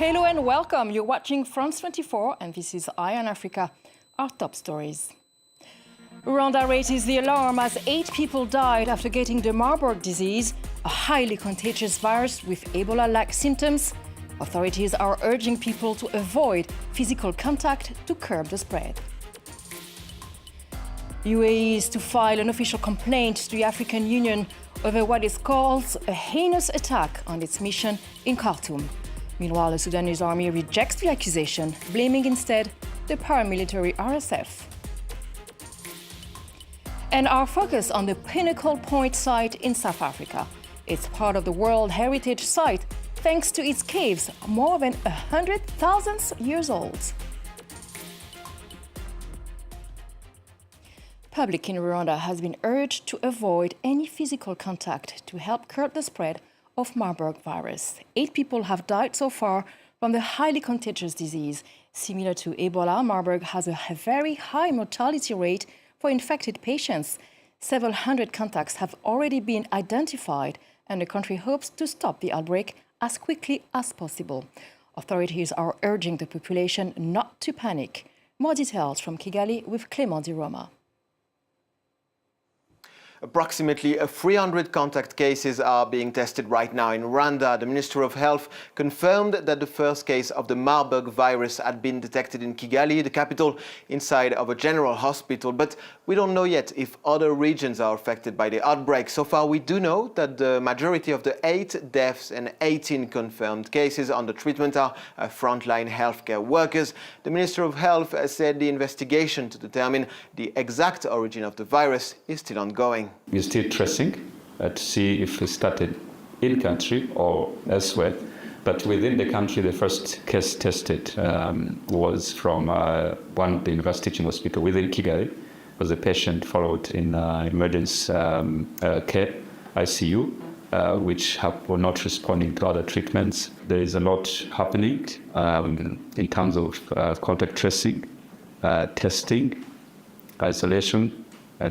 Hello and welcome. You're watching France 24 and this is Eye on Africa, our top stories. Rwanda raises the alarm as 8 people died after getting the Marburg disease, a highly contagious virus with Ebola-like symptoms. Authorities are urging people to avoid physical contact to curb the spread. UAE is to file an official complaint to the African Union over what it calls a heinous attack on its mission in Khartoum. Meanwhile, the Sudanese army rejects the accusation, blaming instead the paramilitary RSF. And our focus on the Pinnacle Point site in South Africa. It's part of the World Heritage Site thanks to its caves, more than 100,000 years old. Public in Rwanda has been urged to avoid any physical contact to help curb the spread of Marburg virus. 8 people have died so far from the highly contagious disease. Similar to Ebola, Marburg has a very high mortality rate for infected patients. Several hundred contacts have already been identified, and the country hopes to stop the outbreak as quickly as possible. Authorities are urging the population not to panic. More details from Kigali with Clément Di Roma. Approximately 300 contact cases are being tested right now in Rwanda. The Minister of Health confirmed that the first case of the Marburg virus had been detected in Kigali, the capital, inside of a general hospital. But we don't know yet if other regions are affected by the outbreak. So far, we do know that the majority of the 8 deaths and 18 confirmed cases under treatment are frontline healthcare workers. The Minister of Health said the investigation to determine the exact origin of the virus is still ongoing. We're still tracing to see if it started in country or elsewhere. But within the country, the first case tested was from one of the university teaching hospital within Kigali. It was a patient followed in emergency care, ICU, which were not responding to other treatments. There is a lot happening in terms of contact tracing, testing, isolation,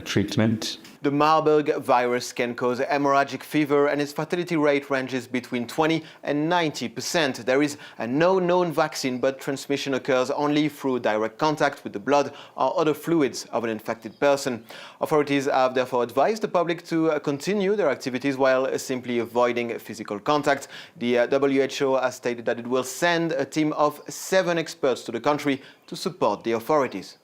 treatment. The Marburg virus can cause hemorrhagic fever and its fatality rate ranges between 20 and 90%. There is no known vaccine, but transmission occurs only through direct contact with the blood or other fluids of an infected person. Authorities have therefore advised the public to continue their activities while simply avoiding physical contact. The WHO has stated that it will send a team of 7 experts to the country to support the authorities.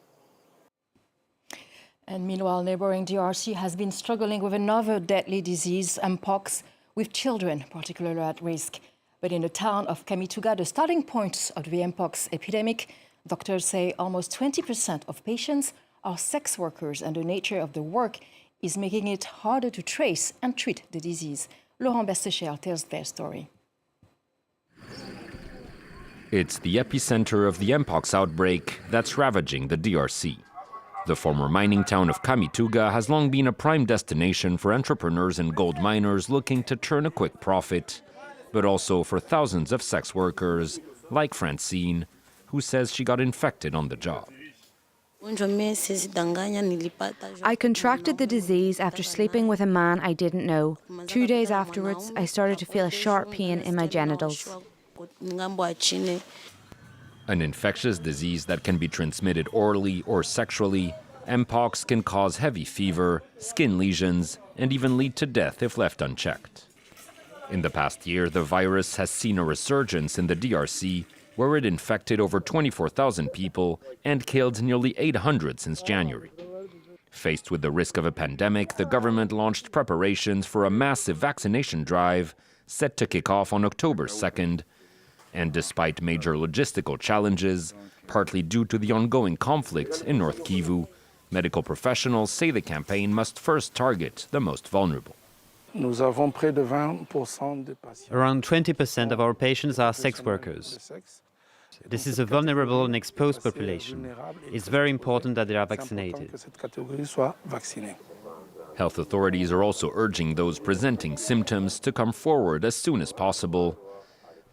And meanwhile, neighboring DRC has been struggling with another deadly disease, mpox, with children particularly at risk. But in the town of Kamituga, the starting point of the mpox epidemic, doctors say almost 20% of patients are sex workers, and the nature of the work is making it harder to trace and treat the disease. Laurent Bersecher tells their story. It's the epicenter of the mpox outbreak that's ravaging the DRC. The former mining town of Kamituga has long been a prime destination for entrepreneurs and gold miners looking to turn a quick profit, but also for thousands of sex workers, like Francine, who says she got infected on the job. I contracted the disease after sleeping with a man I didn't know. 2 days afterwards, I started to feel a sharp pain in my genitals. An infectious disease that can be transmitted orally or sexually, mpox can cause heavy fever, skin lesions, and even lead to death if left unchecked. In the past year, the virus has seen a resurgence in the DRC, where it infected over 24,000 people and killed nearly 800 since January. Faced with the risk of a pandemic, the government launched preparations for a massive vaccination drive set to kick off on October 2nd. And despite major logistical challenges, partly due to the ongoing conflict in North Kivu, medical professionals say the campaign must first target the most vulnerable. Around 20% of our patients are sex workers. This is a vulnerable and exposed population. It's very important that they are vaccinated. Health authorities are also urging those presenting symptoms to come forward as soon as possible.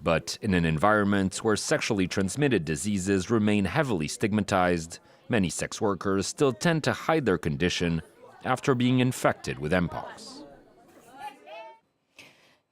But in an environment where sexually transmitted diseases remain heavily stigmatized, many sex workers still tend to hide their condition after being infected with mpox.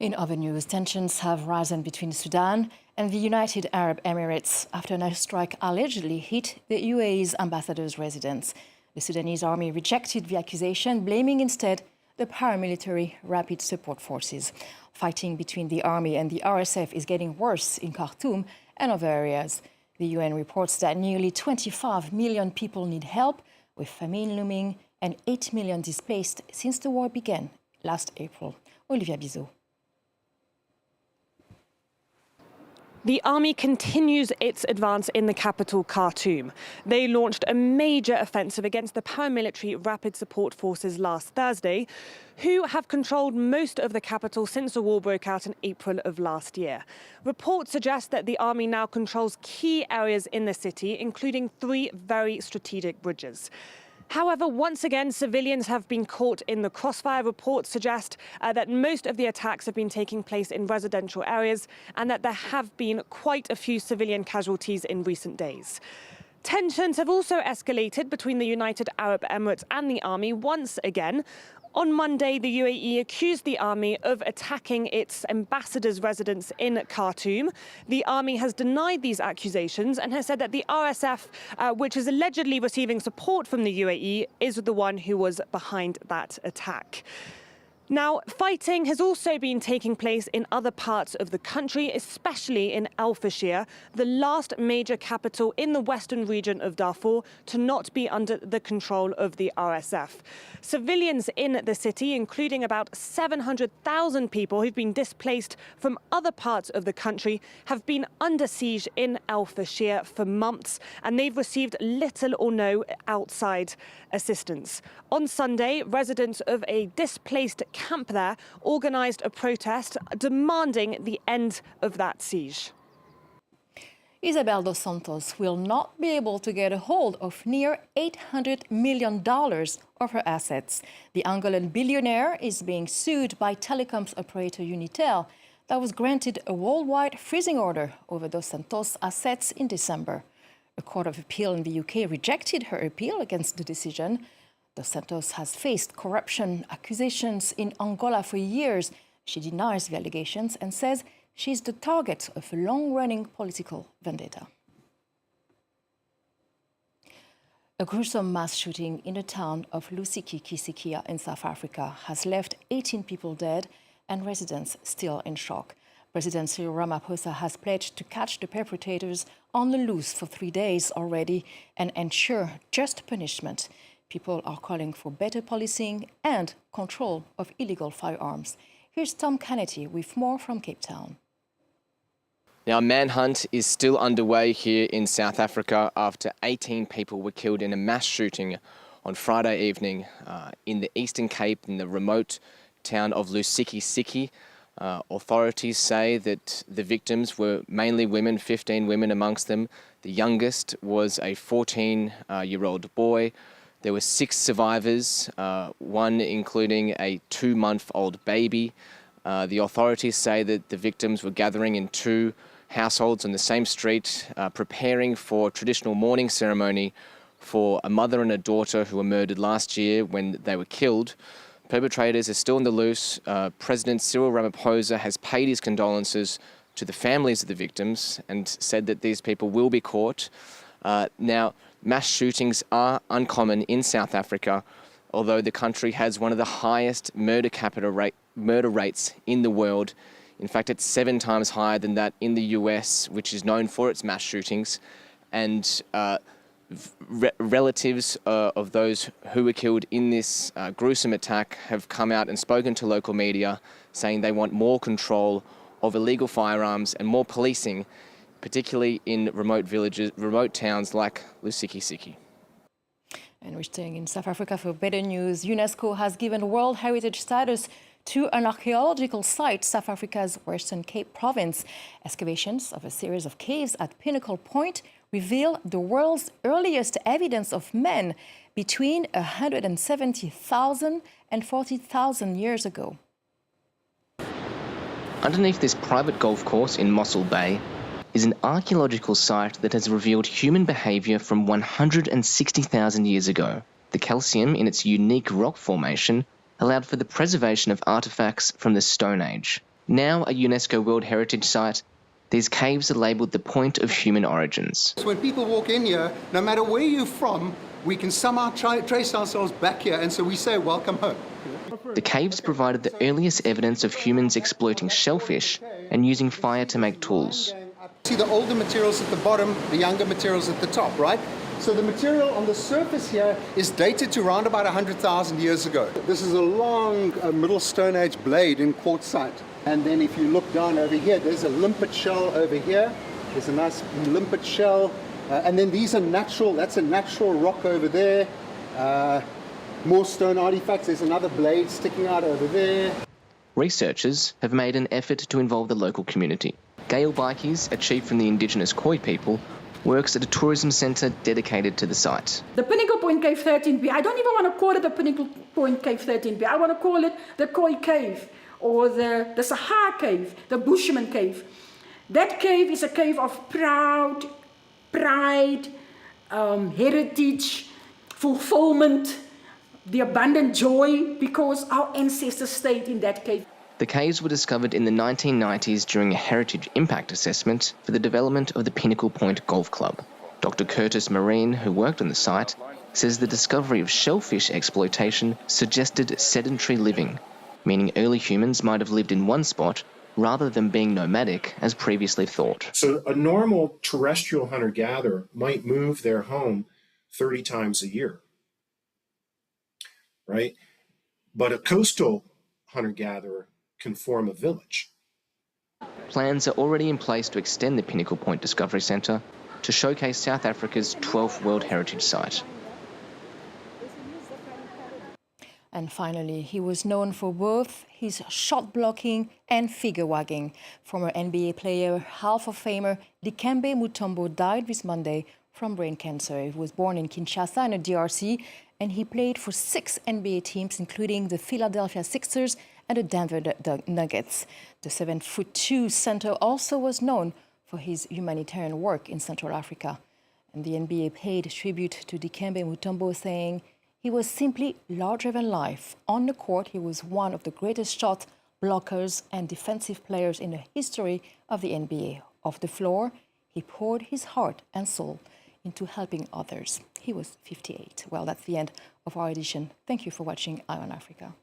In other news, tensions have risen between Sudan and the United Arab Emirates after an airstrike allegedly hit the UAE's ambassador's residence. The Sudanese army rejected the accusation, blaming instead the paramilitary Rapid Support Forces. Fighting between the army and the RSF is getting worse in Khartoum and other areas. The UN reports that nearly 25 million people need help, with famine looming and 8 million displaced since the war began last April. Olivia Bizot. The army continues its advance in the capital, Khartoum. They launched a major offensive against the paramilitary Rapid Support Forces last Thursday, who have controlled most of the capital since the war broke out in April of last year. Reports suggest that the army now controls key areas in the city, including 3 very strategic bridges. However, once again, civilians have been caught in the crossfire. Reports suggest that most of the attacks have been taking place in residential areas and that there have been quite a few civilian casualties in recent days. Tensions have also escalated between the United Arab Emirates and the army once again. On Monday, the UAE accused the army of attacking its ambassador's residence in Khartoum. The army has denied these accusations and has said that the RSF, which is allegedly receiving support from the UAE, is the one who was behind that attack. Now, fighting has also been taking place in other parts of the country, especially in Al Fashir, the last major capital in the western region of Darfur to not be under the control of the RSF. Civilians in the city, including about 700,000 people who've been displaced from other parts of the country, have been under siege in Al Fashir for months, and they've received little or no outside assistance. On Sunday, residents of a displaced camp there organised a protest demanding the end of that siege. Isabel dos Santos will not be able to get a hold of near $800 million of her assets. The Angolan billionaire is being sued by telecoms operator Unitel that was granted a worldwide freezing order over dos Santos' assets in December. A court of appeal in the UK rejected her appeal against the decision. Dos Santos has faced corruption accusations in Angola for years. She denies the allegations and says she's the target of a long-running political vendetta. A gruesome mass shooting in the town of Lusiki in South Africa has left 18 people dead and residents still in shock. President Cyril Ramaphosa has pledged to catch the perpetrators on the loose for 3 days already and ensure just punishment. People are calling for better policing and control of illegal firearms. Here's Tom Kennedy with more from Cape Town. Now, a manhunt is still underway here in South Africa after 18 people were killed in a mass shooting on Friday evening in the Eastern Cape in the remote town of Lusiki. Authorities say that the victims were mainly women, 15 women amongst them. The youngest was a 14-year-old boy. There were 6 survivors, one including a 2-month-old baby. The authorities say that the victims were gathering in 2 households on the same street, preparing for traditional mourning ceremony for a mother and a daughter who were murdered last year when they were killed. Perpetrators are still on the loose. President Cyril Ramaphosa has paid his condolences to the families of the victims and said that these people will be caught. Now, mass shootings are uncommon in South Africa, although the country has one of the highest murder rates in the world. In fact, it's 7 times higher than that in the US, which is known for its mass shootings. And relatives of those who were killed in this gruesome attack have come out and spoken to local media, saying they want more control of illegal firearms and more policing, particularly in remote villages, remote towns like Lusiki. And we're staying in South Africa for better news. UNESCO has given World Heritage status to an archaeological site, South Africa's Western Cape province. Excavations of a series of caves at Pinnacle Point reveal the world's earliest evidence of men between 170,000 and 40,000 years ago. Underneath this private golf course in Mossel Bay is an archaeological site that has revealed human behaviour from 160,000 years ago. The calcium in its unique rock formation allowed for the preservation of artefacts from the Stone Age. Now a UNESCO World Heritage Site, these caves are labelled the point of human origins. So when people walk in here, no matter where you're from, we can somehow trace ourselves back here, and so we say, welcome home. The caves provided the earliest evidence of humans exploiting shellfish and using fire to make tools. See the older materials at the bottom, the younger materials at the top, right? So the material on the surface here is dated to around about 100,000 years ago. This is a long Middle Stone Age blade in quartzite. And then if you look down over here, there's a limpet shell over here. There's a nice limpet shell. And then these are natural, that's a natural rock over there. More stone artifacts, there's another blade sticking out over there. Researchers have made an effort to involve the local community. Gail Bikes, a chief from the indigenous Khoi people, works at a tourism centre dedicated to the site. The Pinnacle Point Cave 13B, I don't even want to call it the Pinnacle Point Cave 13B. I want to call it the Khoi Cave or the Sahara Cave, the Bushman Cave. That cave is a cave of pride, heritage, fulfillment, the abundant joy, because our ancestors stayed in that cave. The caves were discovered in the 1990s during a heritage impact assessment for the development of the Pinnacle Point Golf Club. Dr. Curtis Marine, who worked on the site, says the discovery of shellfish exploitation suggested sedentary living, meaning early humans might have lived in one spot rather than being nomadic as previously thought. So a normal terrestrial hunter-gatherer might move their home 30 times a year, right? But a coastal hunter-gatherer can form a village. Plans are already in place to extend the Pinnacle Point Discovery Centre to showcase South Africa's 12th World Heritage Site. And finally, he was known for both his shot blocking and figure wagging. Former NBA player, Hall of Famer Dikembe Mutombo died this Monday from brain cancer. He was born in Kinshasa in the DRC, and he played for 6 NBA teams, including the Philadelphia Sixers and the Denver Nuggets. The 7'2" center also was known for his humanitarian work in Central Africa. And the NBA paid tribute to Dikembe Mutombo, saying he was simply larger than life. On the court, he was one of the greatest shot blockers and defensive players in the history of the NBA. Off the floor, he poured his heart and soul into helping others. He was 58. Well, that's the end of our edition. Thank you for watching Eye on Africa.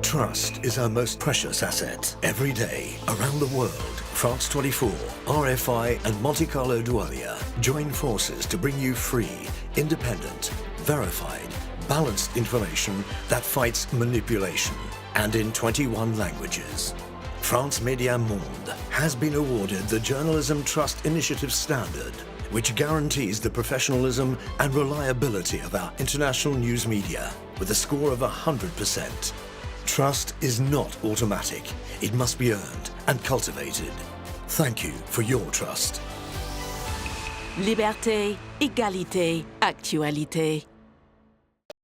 Trust is our most precious asset. Every day, around the world, France 24, RFI and Monte Carlo Doualier join forces to bring you free, independent, verified, balanced information that fights manipulation, and in 21 languages. France Média Monde has been awarded the Journalism Trust Initiative Standard, which guarantees the professionalism and reliability of our international news media with a score of 100%. Trust is not automatic. It must be earned and cultivated. Thank you for your trust. Liberté, égalité, actualité.